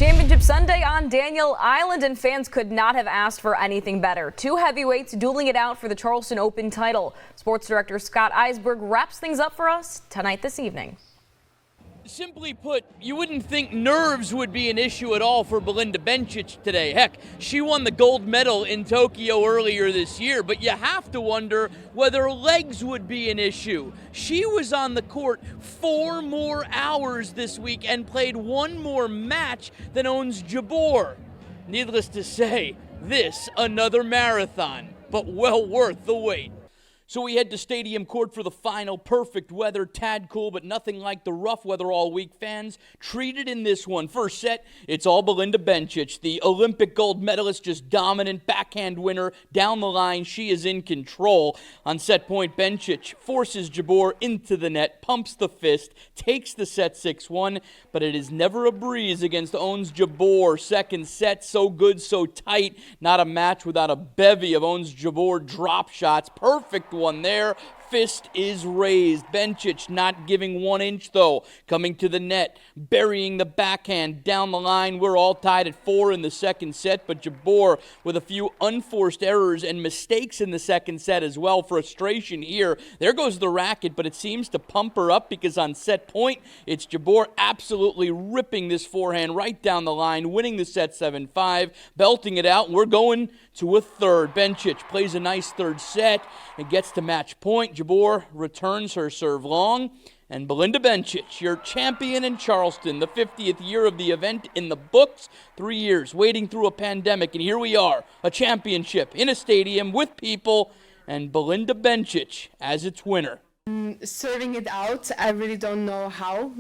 Championship Sunday on Daniel Island, and fans could not have asked for anything better. Two heavyweights dueling it out for the Charleston Open title. Sports director Scott Eisberg wraps things up for us tonight this evening. Simply put, you wouldn't think nerves would be an issue at all for Belinda Bencic today. Heck, she won the gold medal in Tokyo earlier this year, but you have to wonder whether legs would be an issue. She was on the court 4 more hours this week and played 1 more match than owns Jabeur. Needless to say, this another marathon, but well worth the wait. So we head to Stadium Court for the final. Perfect weather, tad cool, but nothing like the rough weather all week. Fans treated in this one. First set, it's all Belinda Bencic, the Olympic gold medalist, just dominant backhand winner. Down the line, she is in control. On set point, Bencic forces Jabeur into the net, pumps the fist, takes the set 6-1, but it is never a breeze against Ons Jabeur. Second set, so good, so tight. Not a match without a bevy of Ons Jabeur drop shots. Perfect one there. Fist is raised. Bencic not giving 1 inch, though. Coming to the net, burying the backhand down the line. We're all tied at 4 in the second set, but Jabeur with a few unforced errors and mistakes in the second set as well. Frustration here. There goes the racket, but it seems to pump her up because on set point, it's Jabeur absolutely ripping this forehand right down the line, winning the set 7-5, belting it out, and we're going to a third. Bencic plays a nice third set and gets to match point. Jabeur returns her serve long, and Belinda Bencic, your champion in Charleston, the 50th year of the event in the books, 3 years waiting through a pandemic, and here we are, a championship in a stadium with people, and Belinda Bencic as its winner. Serving it out, I really don't know how.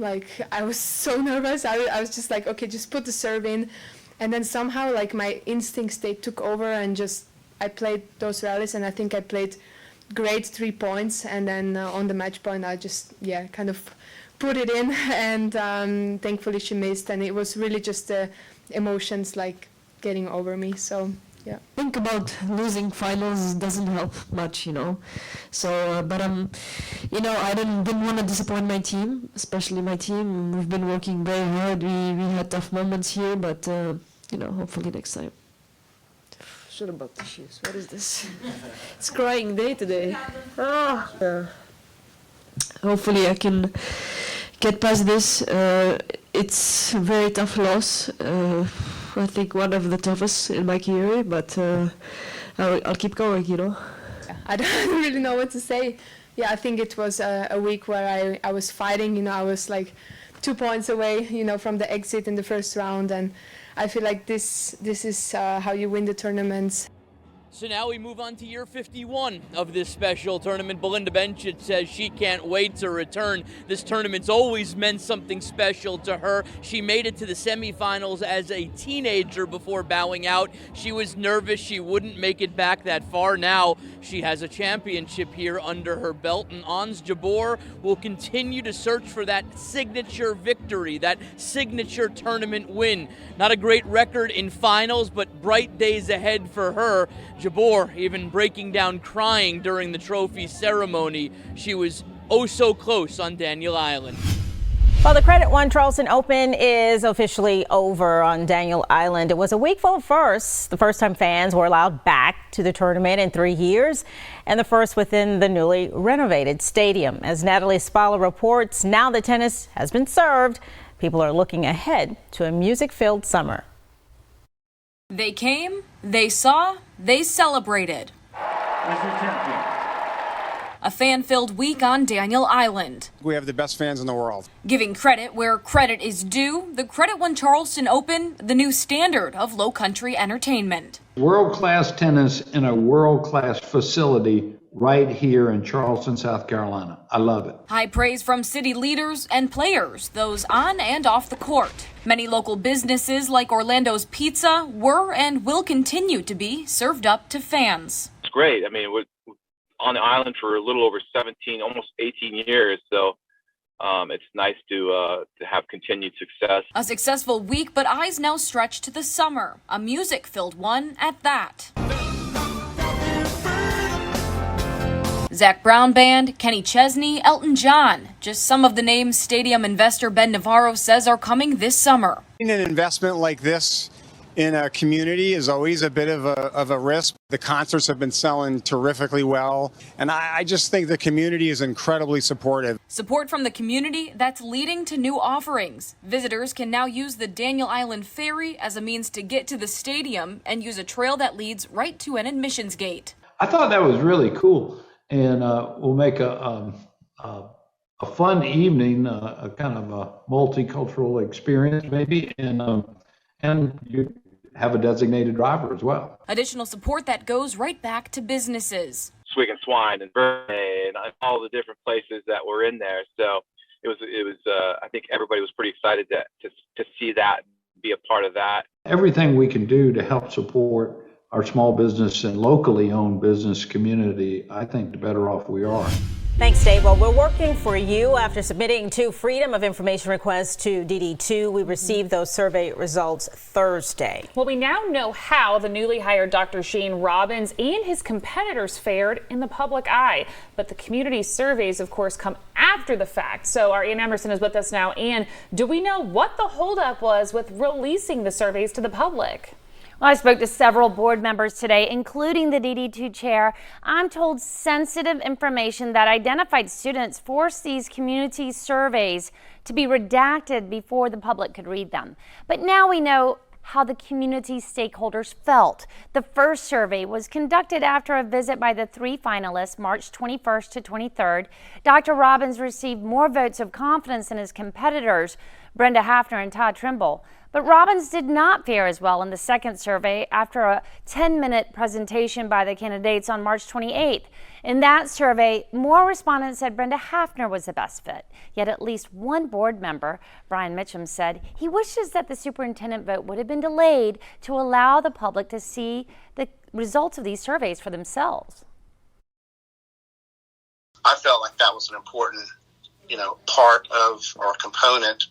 I was so nervous. I was just like, okay, just put the serve in. And then somehow, my instincts, they took over, and I played those rallies, and I think I played great 3 points. And then on the match point, I just, kind of put it in, and thankfully she missed. And it was really just the emotions, getting over me. So, yeah. Think about losing finals doesn't help much, So, but I didn't want to disappoint my team, especially my team. We've been working very hard. We had tough moments here, but hopefully next time. Shut about the shoes. What is this? It's crying day today. Hopefully I can get past this. It's a very tough loss. I think one of the toughest in my career, but I'll keep going, I don't really know what to say. Yeah, I think it was a week where I was fighting. I was 2 points away, from the exit in the first round, and I feel like this is how you win the tournaments. So now we move on to year 51 of this special tournament. Belinda Bencic says she can't wait to return. This tournament's always meant something special to her. She made it to the semifinals as a teenager before bowing out. She was nervous she wouldn't make it back that far. Now she has a championship here under her belt, and Ons Jabeur will continue to search for that signature victory, that signature tournament win. Not a great record in finals, but bright days ahead for her. Jabeur even breaking down crying during the trophy ceremony. She was oh so close on Daniel Island. Well, the Credit One Charleston Open is officially over on Daniel Island. It was a week full of firsts. The first time fans were allowed back to the tournament in 3 years, and the first within the newly renovated stadium. As Natalie Spalla reports, now the tennis has been served. People are looking ahead to a music-filled summer. They came, they saw, they celebrated. A fan-filled week on Daniel Island. We have the best fans in the world. Giving credit where credit is due, the Credit One Charleston Open, the new standard of low country entertainment. World-class tennis in a world-class facility right here in Charleston, South Carolina. I love it. High praise from city leaders and players, those on and off the court. Many local businesses like Orlando's Pizza were and will continue to be served up to fans. It's great. I mean, we're on the island for a little over 17, almost 18 years. So it's nice to have continued success. A successful week, but eyes now stretch to the summer, a music-filled one at that. Zach Brown Band, Kenny Chesney, Elton John, just some of the names stadium investor Ben Navarro says are coming this summer. An investment like this in a community is always a bit of a risk. The concerts have been selling terrifically well, and I just think the community is incredibly supportive. Support from the community that's leading to new offerings. Visitors can now use the Daniel Island Ferry as a means to get to the stadium and use a trail that leads right to an admissions gate. I thought that was really cool, and we'll make a fun evening, a kind of a multicultural experience maybe, and you have a designated driver as well. Additional support that goes right back to businesses. Swig and Swine and Burney and all the different places that were in there. So it was. I think everybody was pretty excited to see that, be a part of that. Everything we can do to help support our small business and locally owned business community, I think the better off we are. Thanks, Dave. Well, we're working for you. After submitting 2 Freedom of Information requests to DD2, we received those survey results Thursday. Well, we now know how the newly hired Dr. Shane Robbins and his competitors fared in the public eye. But the community surveys, of course, come after the fact. So our Ann Emerson is with us now. Ann, do we know what the holdup was with releasing the surveys to the public? Well, I spoke to several board members today, including the DD2 chair. I'm told sensitive information that identified students forced these community surveys to be redacted before the public could read them. But now we know how the community stakeholders felt. The first survey was conducted after a visit by the 3 finalists, March 21st to 23rd. Dr. Robbins received more votes of confidence than his competitors, Brenda Hafner and Todd Trimble. But Robbins did not fare as well in the second survey after a 10-minute presentation by the candidates on March 28th. In that survey, more respondents said Brenda Hafner was the best fit. Yet at least one board member, Brian Mitchum, said he wishes that the superintendent vote would have been delayed to allow the public to see the results of these surveys for themselves. I felt like that was an important, part of our component,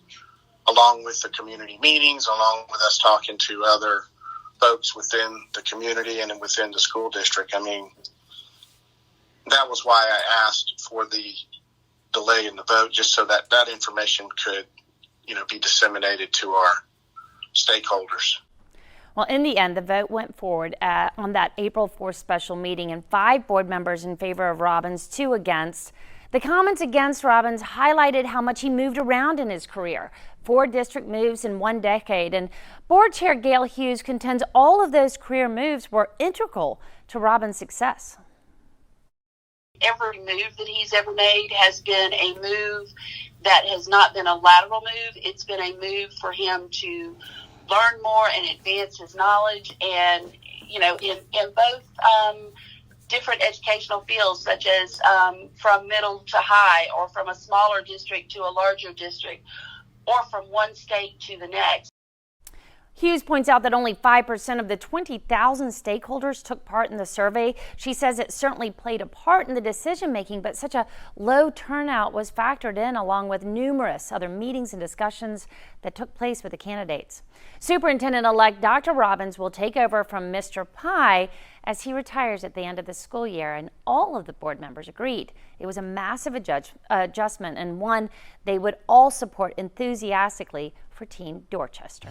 along with the community meetings, along with us talking to other folks within the community and within the school district. I mean, that was why I asked for the delay in the vote, just so that that information could, be disseminated to our stakeholders. Well, in the end, the vote went forward on that April 4th special meeting, and 5 board members in favor of Robbins, 2 against. The comments against Robbins highlighted how much he moved around in his career. 4 district moves in 1 decade, and Board Chair Gail Hughes contends all of those career moves were integral to Robbins' success. Every move that he's ever made has been a move that has not been a lateral move. It's been a move for him to learn more and advance his knowledge, and in both different educational fields, such as from middle to high, or from a smaller district to a larger district, or from one state to the next. Hughes points out that only 5% of the 20,000 stakeholders took part in the survey. She says it certainly played a part in the decision-making, but such a low turnout was factored in, along with numerous other meetings and discussions that took place with the candidates. Superintendent-elect Dr. Robbins will take over from Mr. Pye as he retires at the end of the school year, and all of the board members agreed. It was a massive adjustment, and one they would all support enthusiastically for Team Dorchester.